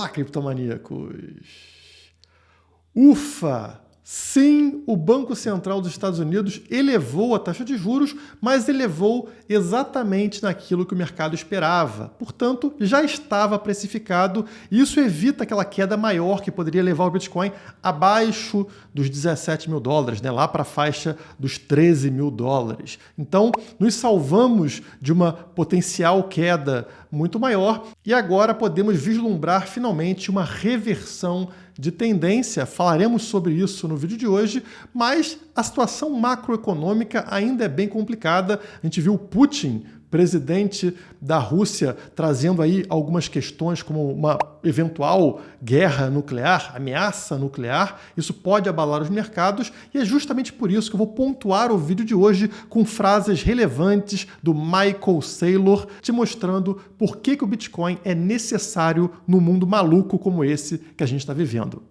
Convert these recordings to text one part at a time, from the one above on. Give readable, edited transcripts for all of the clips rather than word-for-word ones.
Olá, criptomaníacos! Ufa! Sim, o Banco Central dos Estados Unidos elevou a taxa de juros, mas elevou exatamente naquilo que o mercado esperava. Portanto, já estava precificado e isso evita aquela queda maior que poderia levar o Bitcoin abaixo dos 17 mil dólares, né? Lá para a faixa dos 13 mil dólares. Então, nos salvamos de uma potencial queda muito maior e agora podemos vislumbrar finalmente uma reversão de tendência. Falaremos sobre isso no vídeo de hoje, mas a situação macroeconômica ainda é bem complicada. A gente viu o Putin, presidente da Rússia, trazendo aí algumas questões como uma eventual guerra nuclear, ameaça nuclear. Isso pode abalar os mercados e é justamente por isso que eu vou pontuar o vídeo de hoje com frases relevantes do Michael Saylor, te mostrando por que o Bitcoin é necessário no mundo maluco como esse que a gente está vivendo.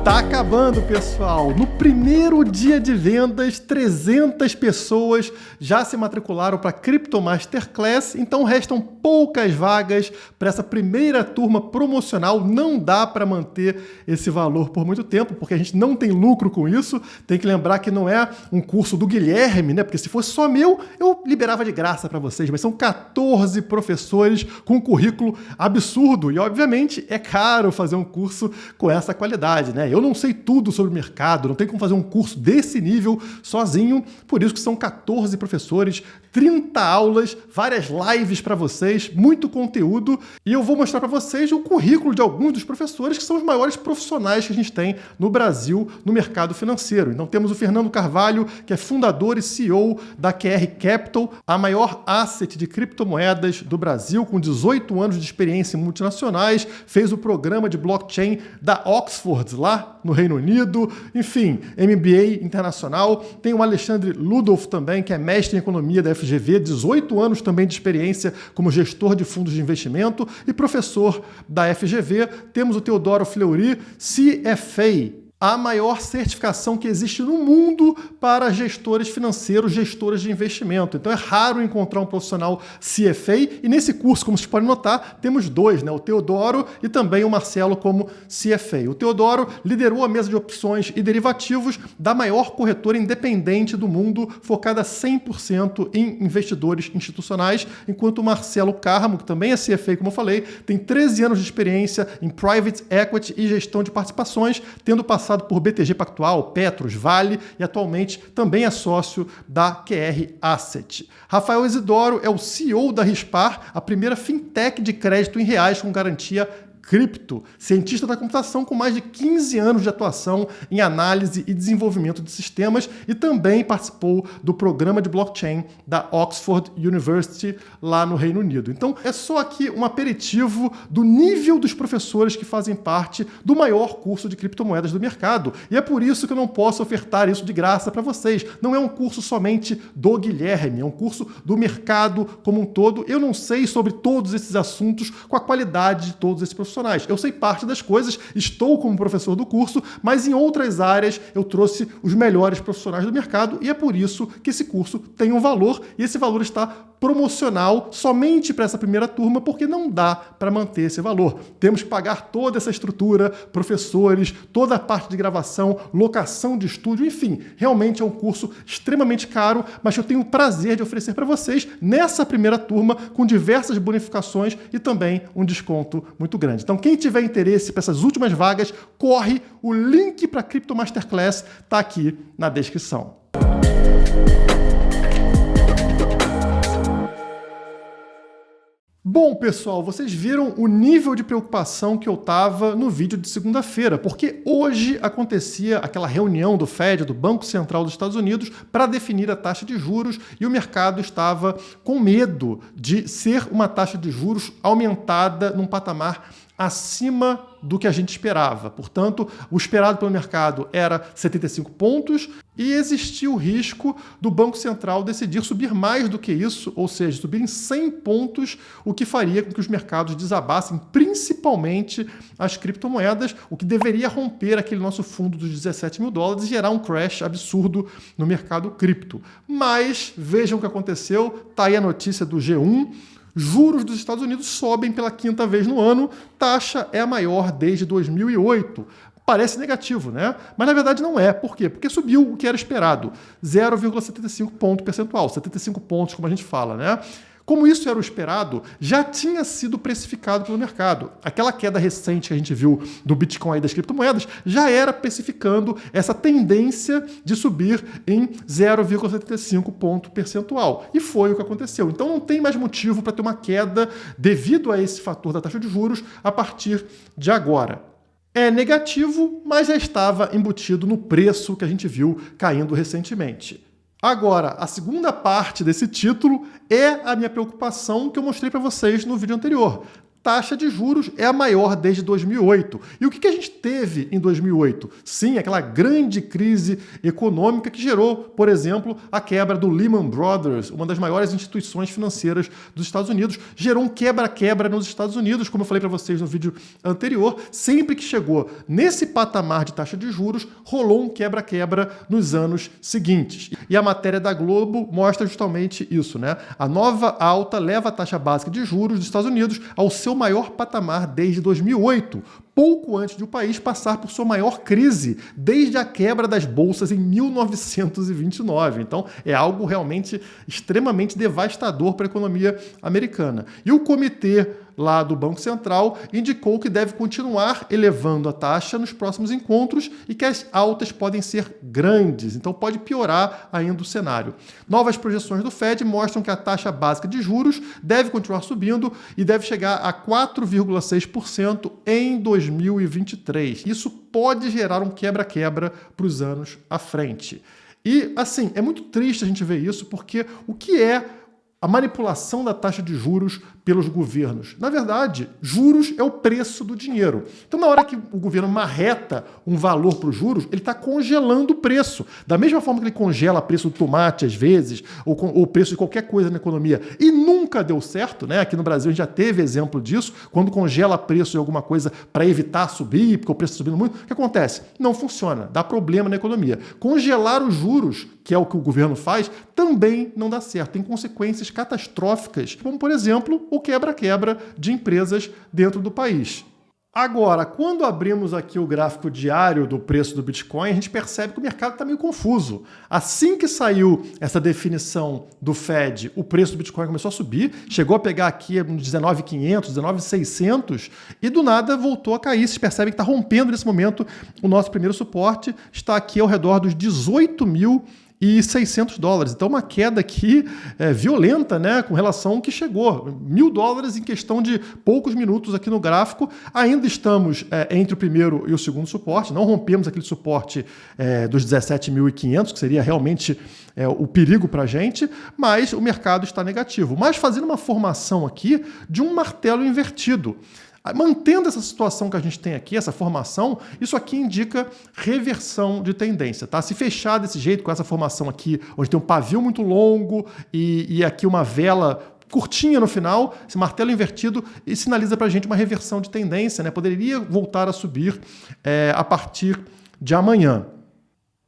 Tá acabando, pessoal! No primeiro dia de vendas, 300 pessoas já se matricularam para a Crypto Masterclass, então restam poucas vagas para essa primeira turma promocional. Não dá para manter esse valor por muito tempo, porque a gente não tem lucro com isso. Tem que lembrar que não é um curso do Guilherme, né? Porque se fosse só meu, eu liberava de graça para vocês, mas são 14 professores com um currículo absurdo e, obviamente, é caro fazer um curso com essa qualidade, né? Eu não sei tudo sobre o mercado, não tem como fazer um curso desse nível sozinho, por isso que são 14 professores, 30 aulas, várias lives para vocês, muito conteúdo, e eu vou mostrar para vocês o currículo de alguns dos professores que são os maiores profissionais que a gente tem no Brasil no mercado financeiro. Então temos o Fernando Carvalho, que é fundador e CEO da QR Capital, a maior asset de criptomoedas do Brasil, com 18 anos de experiência em multinacionais, fez o programa de blockchain da Oxford, lá no Reino Unido, enfim, MBA internacional. Tem o Alexandre Ludolf também, que é mestre em economia da FGV, 18 anos também de experiência como gestor de fundos de investimento e professor da FGV. Temos o Teodoro Fleury, CFA, a maior certificação que existe no mundo para gestores financeiros, gestores de investimento. Então é raro encontrar um profissional CFA e nesse curso, como vocês podem notar, temos dois, né? O Teodoro e também o Marcelo como CFA. O Teodoro liderou a mesa de opções e derivativos da maior corretora independente do mundo, focada 100% em investidores institucionais, enquanto o Marcelo Carmo, que também é CFA, como eu falei, tem 13 anos de experiência em private equity e gestão de participações, tendo passado por BTG Pactual, Petros, Vale e atualmente também é sócio da QR Asset. Rafael Isidoro é o CEO da Rispar, a primeira fintech de crédito em reais com garantia cripto, cientista da computação com mais de 15 anos de atuação em análise e desenvolvimento de sistemas e também participou do programa de blockchain da Oxford University lá no Reino Unido. Então é só aqui um aperitivo do nível dos professores que fazem parte do maior curso de criptomoedas do mercado. E é por isso que eu não posso ofertar isso de graça para vocês. Não é um curso somente do Guilherme, é um curso do mercado como um todo. Eu não sei sobre todos esses assuntos com a qualidade de todos esses professores. Eu sei parte das coisas, estou como professor do curso, mas em outras áreas eu trouxe os melhores profissionais do mercado e é por isso que esse curso tem um valor e esse valor está promocional somente para essa primeira turma, porque não dá para manter esse valor. Temos que pagar toda essa estrutura, professores, toda a parte de gravação, locação de estúdio, enfim, realmente é um curso extremamente caro, mas eu tenho o prazer de oferecer para vocês nessa primeira turma com diversas bonificações e também um desconto muito grande. Então, quem tiver interesse para essas últimas vagas, corre, o link para a Crypto Masterclass está aqui na descrição. Bom, pessoal, vocês viram o nível de preocupação que eu estava no vídeo de segunda-feira, porque hoje acontecia aquela reunião do Fed, do Banco Central dos Estados Unidos, para definir a taxa de juros e o mercado estava com medo de ser uma taxa de juros aumentada num patamar acima do que a gente esperava. Portanto, o esperado pelo mercado era 75 pontos e existia o risco do Banco Central decidir subir mais do que isso, ou seja, subir em 100 pontos, o que faria com que os mercados desabassem, principalmente as criptomoedas, o que deveria romper aquele nosso fundo dos 17 mil dólares e gerar um crash absurdo no mercado cripto. Mas vejam o que aconteceu, tá aí a notícia do G1, Juros dos Estados Unidos sobem pela quinta vez no ano, taxa é a maior desde 2008. Parece negativo, né? Mas na verdade não é. Por quê? Porque subiu o que era esperado, 0,75 ponto percentual, 75 pontos, como a gente fala, né? Como isso era o esperado, já tinha sido precificado pelo mercado. Aquela queda recente que a gente viu do Bitcoin e das criptomoedas já era precificando essa tendência de subir em 0,75 ponto percentual. E foi o que aconteceu. Então não tem mais motivo para ter uma queda devido a esse fator da taxa de juros a partir de agora. É negativo, mas já estava embutido no preço que a gente viu caindo recentemente. Agora, a segunda parte desse título é a minha preocupação que eu mostrei para vocês no vídeo anterior. Taxa de juros é a maior desde 2008. E o que a gente teve em 2008? Sim, aquela grande crise econômica que gerou, por exemplo, a quebra do Lehman Brothers, uma das maiores instituições financeiras dos Estados Unidos. Gerou um quebra-quebra nos Estados Unidos, como eu falei para vocês no vídeo anterior. Sempre que chegou nesse patamar de taxa de juros, rolou um quebra-quebra nos anos seguintes. E a matéria da Globo mostra justamente isso, né? A nova alta leva a taxa básica de juros dos Estados Unidos ao seu maior patamar desde 2008, pouco antes de o país passar por sua maior crise desde a quebra das bolsas em 1929. Então, é algo realmente extremamente devastador para a economia americana. E o comitê lá do Banco Central indicou que deve continuar elevando a taxa nos próximos encontros e que as altas podem ser grandes, então pode piorar ainda o cenário. Novas projeções do Fed mostram que a taxa básica de juros deve continuar subindo e deve chegar a 4,6% em 2023. Isso pode gerar um quebra-quebra para os anos à frente. E, assim, é muito triste a gente ver isso, porque o que é a manipulação da taxa de juros pelos governos? Na verdade, juros é o preço do dinheiro. Então, na hora que o governo marreta um valor para os juros, ele está congelando o preço. Da mesma forma que ele congela o preço do tomate, às vezes, ou o preço de qualquer coisa na economia. E nunca deu certo, né? Aqui no Brasil a gente já teve exemplo disso, quando congela preço de alguma coisa para evitar subir, porque o preço está subindo muito. O que acontece? Não funciona, dá problema na economia. Congelar os juros, que é o que o governo faz, também não dá certo. Tem consequências catastróficas, como, por exemplo, o quebra-quebra de empresas dentro do país. Agora, quando abrimos aqui o gráfico diário do preço do Bitcoin, a gente percebe que o mercado está meio confuso. Assim que saiu essa definição do Fed, o preço do Bitcoin começou a subir, chegou a pegar aqui uns 19.500, 19.600 e do nada voltou a cair. Vocês percebem que está rompendo nesse momento o nosso primeiro suporte, está aqui ao redor dos 18.600 dólares. Então, uma queda aqui violenta, né, com relação ao que chegou. $1.000 em questão de poucos minutos aqui no gráfico. Ainda estamos entre o primeiro e o segundo suporte. Não rompemos aquele suporte dos 17.500, que seria realmente o perigo para a gente, mas o mercado está negativo. Mas fazendo uma formação aqui de um martelo invertido. Mantendo essa situação que a gente tem aqui, essa formação, isso aqui indica reversão de tendência, tá? Se fechar desse jeito, com essa formação aqui, onde tem um pavio muito longo e aqui uma vela curtinha no final, esse martelo invertido, e sinaliza para a gente uma reversão de tendência, né? Poderia voltar a subir a partir de amanhã.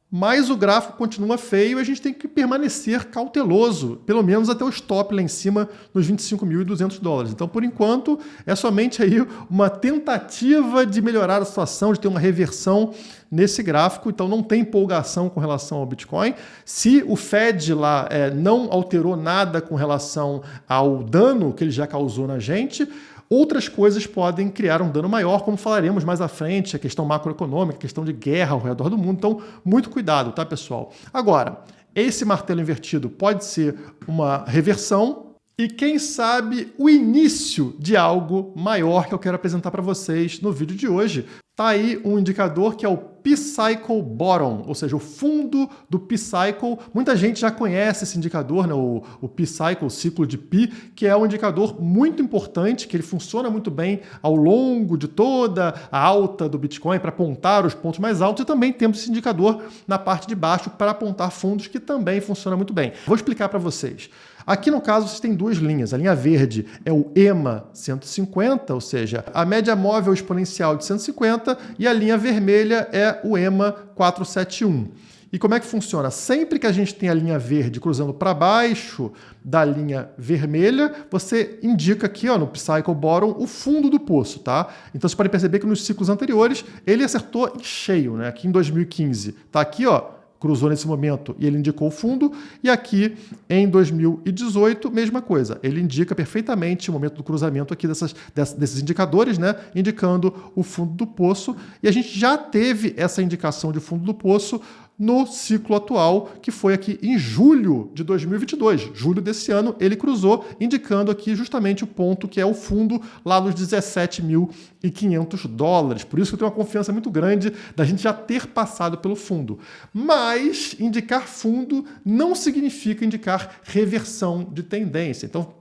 Mas o gráfico continua feio e a gente tem que permanecer cauteloso, pelo menos até o stop lá em cima nos 25.200 dólares. Então, por enquanto, é somente aí uma tentativa de melhorar a situação, de ter uma reversão nesse gráfico. Então, não tem empolgação com relação ao Bitcoin. Se o Fed lá não alterou nada com relação ao dano que ele já causou na gente, outras coisas podem criar um dano maior, como falaremos mais à frente, a questão macroeconômica, a questão de guerra ao redor do mundo. Então, muito cuidado, tá, pessoal? Agora, esse martelo invertido pode ser uma reversão e, quem sabe, o início de algo maior que eu quero apresentar para vocês no vídeo de hoje. Tá aí um indicador que é o P-Cycle Bottom, ou seja, o fundo do P-Cycle. Muita gente já conhece esse indicador, né? O P-Cycle, o ciclo de Pi, que é um indicador muito importante, que ele funciona muito bem ao longo de toda a alta do Bitcoin para apontar os pontos mais altos, e também temos esse indicador na parte de baixo para apontar fundos, que também funciona muito bem. Vou explicar para vocês. Aqui, no caso, vocês têm duas linhas. A linha verde é o EMA 150, ou seja, a média móvel exponencial de 150, e a linha vermelha é o EMA 471. E como é que funciona? Sempre que a gente tem a linha verde cruzando para baixo da linha vermelha, você indica aqui, ó, no Cycle Bottom o fundo do poço, tá? Então você pode perceber que nos ciclos anteriores ele acertou em cheio, né? Aqui em 2015, tá aqui, ó, cruzou nesse momento e ele indicou o fundo, e aqui em 2018, mesma coisa. Ele indica perfeitamente o momento do cruzamento aqui desses indicadores, né? Indicando o fundo do poço, e a gente já teve essa indicação de fundo do poço no ciclo atual, que foi aqui em julho de 2022. Julho desse ano, ele cruzou, indicando aqui justamente o ponto que é o fundo lá nos $17.500. Por isso que eu tenho uma confiança muito grande da gente já ter passado pelo fundo. Mas indicar fundo não significa indicar reversão de tendência. Então,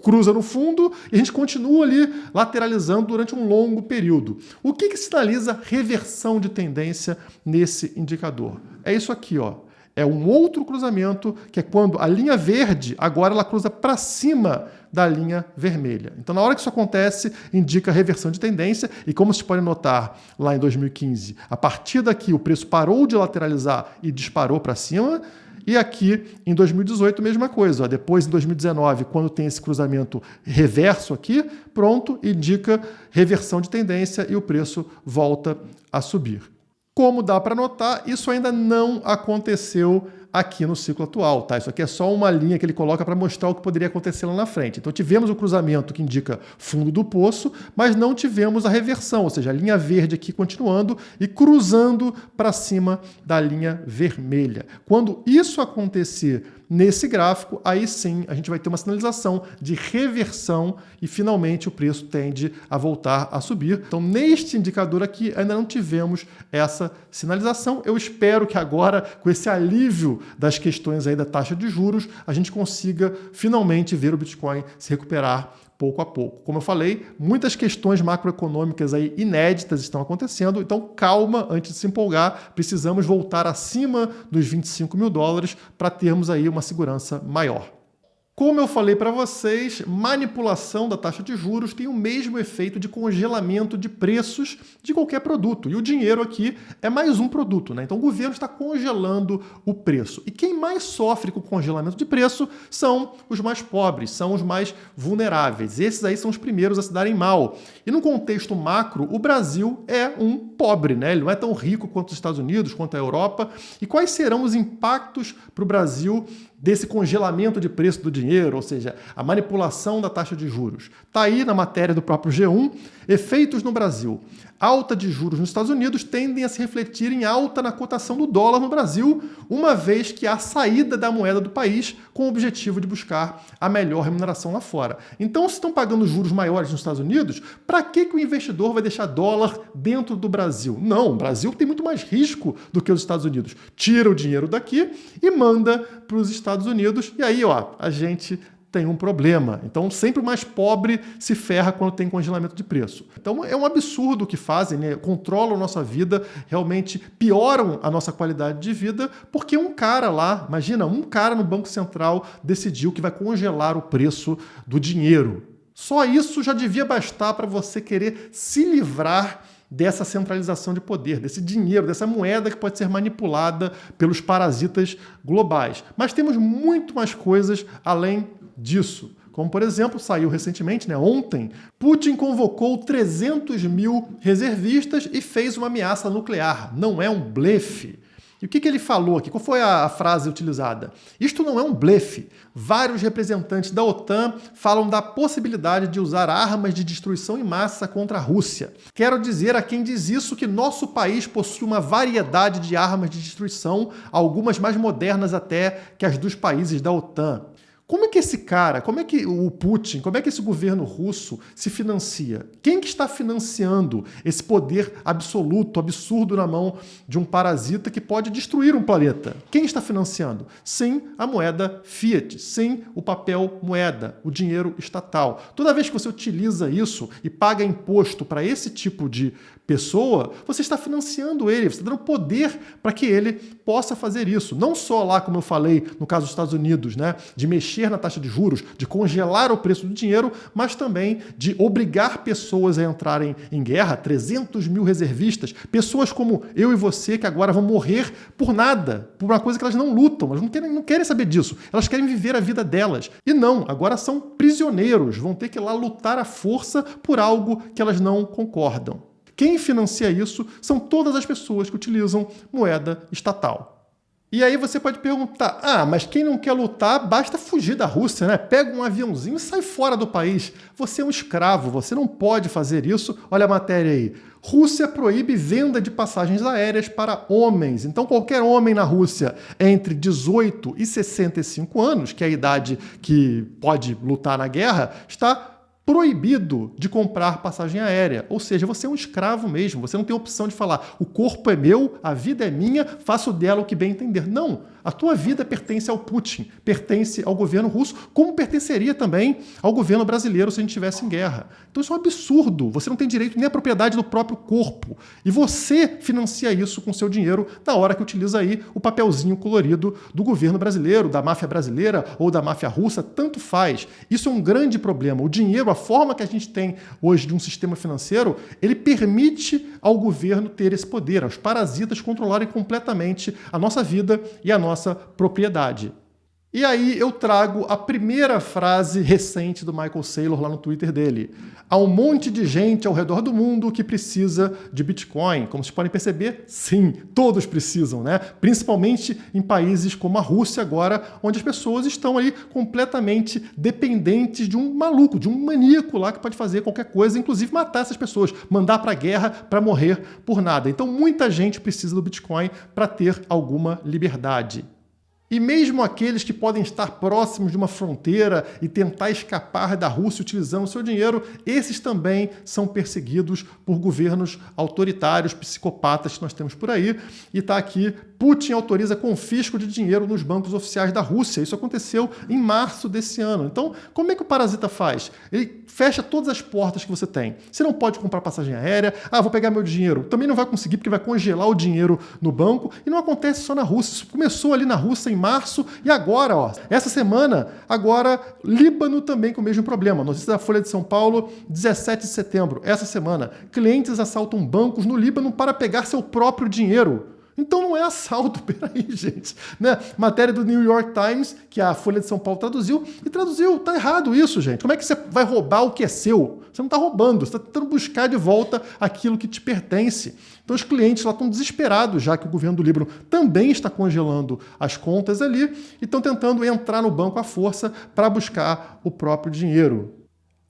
cruza no fundo e a gente continua ali lateralizando durante um longo período. O que sinaliza reversão de tendência nesse indicador? É isso aqui, ó. É um outro cruzamento, que é quando a linha verde, agora ela cruza para cima da linha vermelha. Então, na hora que isso acontece, indica reversão de tendência, e como vocês podem notar lá em 2015, a partir daqui o preço parou de lateralizar e disparou para cima. E aqui, em 2018, mesma coisa. Ó. Depois, em 2019, quando tem esse cruzamento reverso aqui, pronto, indica reversão de tendência e o preço volta a subir. Como dá para notar, isso ainda não aconteceu aqui no ciclo atual, tá? Isso aqui é só uma linha que ele coloca para mostrar o que poderia acontecer lá na frente. Então tivemos o cruzamento que indica fundo do poço, mas não tivemos a reversão, ou seja, a linha verde aqui continuando e cruzando para cima da linha vermelha. Quando isso acontecer nesse gráfico, aí sim a gente vai ter uma sinalização de reversão e finalmente o preço tende a voltar a subir. Então neste indicador aqui ainda não tivemos essa sinalização. Eu espero que agora, com esse alívio das questões aí da taxa de juros, a gente consiga finalmente ver o Bitcoin se recuperar pouco a pouco. Como eu falei, muitas questões macroeconômicas aí inéditas estão acontecendo, então calma antes de se empolgar, precisamos voltar acima dos $25.000 para termos aí uma segurança maior. Como eu falei para vocês, manipulação da taxa de juros tem o mesmo efeito de congelamento de preços de qualquer produto. E o dinheiro aqui é mais um produto, né? Então o governo está congelando o preço. E quem mais sofre com o congelamento de preço são os mais pobres, são os mais vulneráveis. Esses aí são os primeiros a se darem mal. E no contexto macro, o Brasil é um pobre, né? Ele não é tão rico quanto os Estados Unidos, quanto a Europa. E quais serão os impactos para o Brasil desse congelamento de preço do dinheiro, ou seja, a manipulação da taxa de juros? Está aí na matéria do próprio G1, efeitos no Brasil. Alta de juros nos Estados Unidos tendem a se refletir em alta na cotação do dólar no Brasil, uma vez que há saída da moeda do país com o objetivo de buscar a melhor remuneração lá fora. Então, se estão pagando juros maiores nos Estados Unidos, para que o investidor vai deixar dólar dentro do Brasil? Não, o Brasil tem muito mais risco do que os Estados Unidos. Tira o dinheiro daqui e manda para os Estados Unidos, e aí, ó, a gente tem um problema. Então, sempre o mais pobre se ferra quando tem congelamento de preço. Então, é um absurdo o que fazem, né? Controlam a nossa vida, realmente pioram a nossa qualidade de vida, porque um cara lá, imagina, um cara no Banco Central decidiu que vai congelar o preço do dinheiro. Só isso já devia bastar para você querer se livrar dessa centralização de poder, desse dinheiro, dessa moeda que pode ser manipulada pelos parasitas globais. Mas temos muito mais coisas além disso. Como, por exemplo, saiu recentemente, né, ontem, Putin convocou 300 mil reservistas e fez uma ameaça nuclear. Não é um blefe. E o que ele falou aqui? Qual foi a frase utilizada? Isto não é um blefe. Vários representantes da OTAN falam da possibilidade de usar armas de destruição em massa contra a Rússia. Quero dizer a quem diz isso que nosso país possui uma variedade de armas de destruição, algumas mais modernas até que as dos países da OTAN. Como é que esse cara, como é que o Putin, como é que esse governo russo se financia? Quem que está financiando esse poder absoluto, absurdo na mão de um parasita que pode destruir um planeta? Quem está financiando? Sim, a moeda fiat, sim, o papel moeda, o dinheiro estatal. Toda vez que você utiliza isso e paga imposto para esse tipo de pessoa, você está financiando ele, você está dando poder para que ele possa fazer isso. Não só lá, como eu falei, no caso dos Estados Unidos, né, de mexer na taxa de juros, de congelar o preço do dinheiro, mas também de obrigar pessoas a entrarem em guerra, 300 mil reservistas, pessoas como eu e você que agora vão morrer por nada, por uma coisa que elas não lutam, elas não querem saber disso, elas querem viver a vida delas. E não, agora são prisioneiros, vão ter que ir lá lutar à força por algo que elas não concordam. Quem financia isso são todas as pessoas que utilizam moeda estatal. E aí você pode perguntar, mas quem não quer lutar, basta fugir da Rússia, né? Pega um aviãozinho e sai fora do país. Você é um escravo, você não pode fazer isso. Olha a matéria aí. Rússia proíbe venda de passagens aéreas para homens. Então qualquer homem na Rússia entre 18 e 65 anos, que é a idade que pode lutar na guerra, está proibido de comprar passagem aérea. Ou seja, você é um escravo mesmo. Você não tem opção de falar, o corpo é meu, a vida é minha, faço dela o que bem entender. Não. A tua vida pertence ao Putin, pertence ao governo russo, como pertenceria também ao governo brasileiro se a gente estivesse em guerra. Então isso é um absurdo. Você não tem direito nem à propriedade do próprio corpo. E você financia isso com seu dinheiro na hora que utiliza aí o papelzinho colorido do governo brasileiro, da máfia brasileira ou da máfia russa, tanto faz. Isso é um grande problema. O dinheiro, a forma que a gente tem hoje de um sistema financeiro, ele permite ao governo ter esse poder, aos parasitas controlarem completamente a nossa vida e a nossa propriedade. E aí eu trago a primeira frase recente do Michael Saylor lá no Twitter dele. Há um monte de gente ao redor do mundo que precisa de Bitcoin. Como vocês podem perceber, sim, todos precisam, né? Principalmente em países como a Rússia agora, onde as pessoas estão aí completamente dependentes de um maluco, de um maníaco lá que pode fazer qualquer coisa, inclusive matar essas pessoas, mandar para a guerra para morrer por nada. Então muita gente precisa do Bitcoin para ter alguma liberdade. E mesmo aqueles que podem estar próximos de uma fronteira e tentar escapar da Rússia utilizando o seu dinheiro, esses também são perseguidos por governos autoritários, psicopatas que nós temos por aí. E está aqui, Putin autoriza confisco de dinheiro nos bancos oficiais da Rússia. Isso aconteceu em março desse ano. Então, como é que o parasita faz? Ele fecha todas as portas que você tem. Você não pode comprar passagem aérea. Vou pegar meu dinheiro. Também não vai conseguir porque vai congelar o dinheiro no banco. E não acontece só na Rússia. Isso começou ali na Rússia em março e agora, essa semana, agora Líbano também com o mesmo problema. Notícia da Folha de São Paulo, 17 de setembro, essa semana. Clientes assaltam bancos no Líbano para pegar seu próprio dinheiro. Então não é assalto, peraí, gente. Né? Matéria do New York Times, que a Folha de São Paulo traduziu, tá errado isso, gente. Como é que você vai roubar o que é seu? Você não está roubando, você está tentando buscar de volta aquilo que te pertence. Então os clientes lá estão desesperados, já que o governo do Líbano também está congelando as contas ali e estão tentando entrar no banco à força para buscar o próprio dinheiro.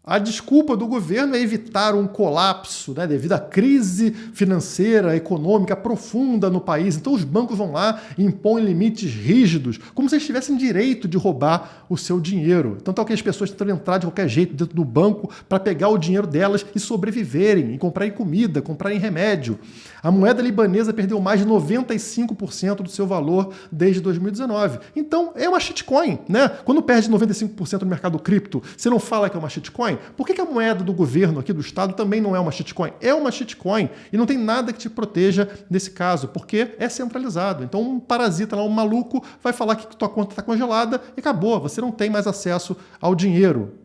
A desculpa do governo é evitar um colapso, né, devido à crise financeira, econômica profunda no país. Então os bancos vão lá e impõem limites rígidos, como se eles tivessem direito de roubar o seu dinheiro. Então estão aquelas pessoas tentando entrar de qualquer jeito dentro do banco para pegar o dinheiro delas e sobreviverem, e comprarem comida, comprarem remédio. A moeda libanesa perdeu mais de 95% do seu valor desde 2019. Então é uma shitcoin, né? Quando perde 95% no mercado cripto, você não fala que é uma shitcoin? Por que a moeda do governo aqui do estado também não é uma shitcoin? É uma shitcoin e não tem nada que te proteja nesse caso, porque é centralizado. Então um parasita lá, um maluco, vai falar que tua conta está congelada e acabou, você não tem mais acesso ao dinheiro.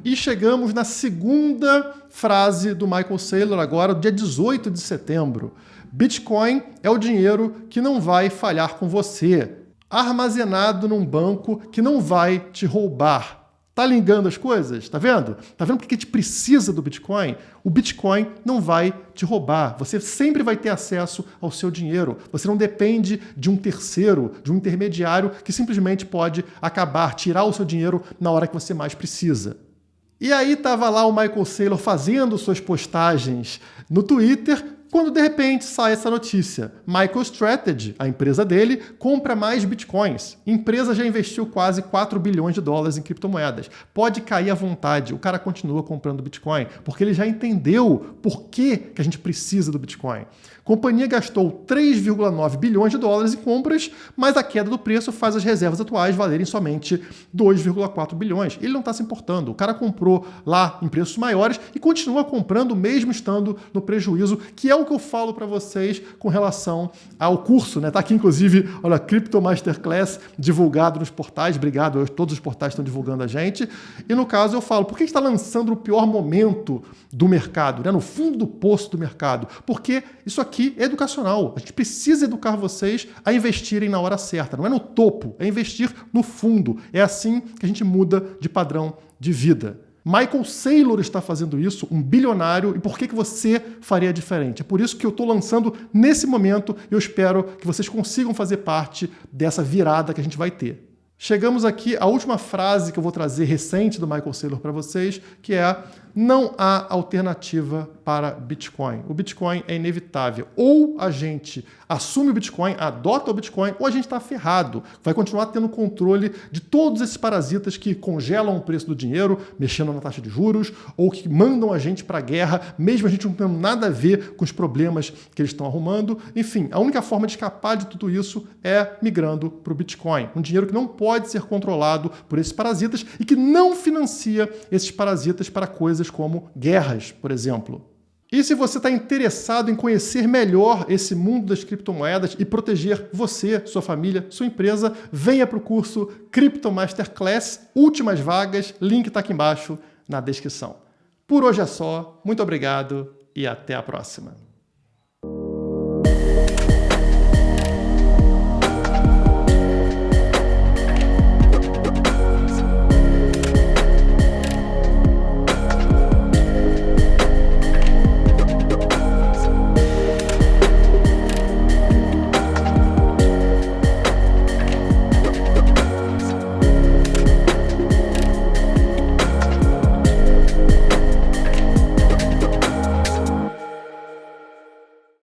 E chegamos na segunda frase do Michael Saylor agora, dia 18 de setembro. Bitcoin é o dinheiro que não vai falhar com você, armazenado num banco que não vai te roubar. Tá ligando as coisas? Tá vendo? Tá vendo porque a gente precisa do Bitcoin? O Bitcoin não vai te roubar. Você sempre vai ter acesso ao seu dinheiro. Você não depende de um terceiro, de um intermediário que simplesmente pode acabar, tirar o seu dinheiro na hora que você mais precisa. E aí estava lá o Michael Saylor fazendo suas postagens no Twitter quando de repente sai essa notícia. MicroStrategy, a empresa dele, compra mais bitcoins. A empresa já investiu quase 4 bilhões de dólares em criptomoedas. Pode cair à vontade, o cara continua comprando Bitcoin, porque ele já entendeu por que a gente precisa do Bitcoin. A companhia gastou 3,9 bilhões de dólares em compras, mas a queda do preço faz as reservas atuais valerem somente 2,4 bilhões. Ele não está se importando. O cara comprou lá em preços maiores e continua comprando mesmo estando no prejuízo, que é o que eu falo para vocês com relação ao curso, né? Tá aqui inclusive, olha, Crypto Masterclass divulgado nos portais. Obrigado, todos os portais estão divulgando a gente. E no caso eu falo, por que está lançando no pior momento do mercado, né? No fundo do poço do mercado? Porque isso aqui é educacional. A gente precisa educar vocês a investirem na hora certa. Não é no topo, é investir no fundo. É assim que a gente muda de padrão de vida. Michael Saylor está fazendo isso, um bilionário, e por que você faria diferente? É por isso que eu estou lançando nesse momento e eu espero que vocês consigam fazer parte dessa virada que a gente vai ter. Chegamos aqui à última frase que eu vou trazer recente do Michael Saylor para vocês, que é: não há alternativa para Bitcoin. O Bitcoin é inevitável. Ou a gente assume o Bitcoin, adota o Bitcoin, ou a gente está ferrado. Vai continuar tendo controle de todos esses parasitas que congelam o preço do dinheiro, mexendo na taxa de juros, ou que mandam a gente para a guerra, mesmo a gente não tendo nada a ver com os problemas que eles estão arrumando. Enfim, a única forma de escapar de tudo isso é migrando para o Bitcoin. Um dinheiro que não pode ser controlado por esses parasitas e que não financia esses parasitas para coisas como guerras, por exemplo. E se você está interessado em conhecer melhor esse mundo das criptomoedas e proteger você, sua família, sua empresa, venha para o curso Crypto Masterclass, últimas vagas, link está aqui embaixo na descrição. Por hoje é só, muito obrigado e até a próxima.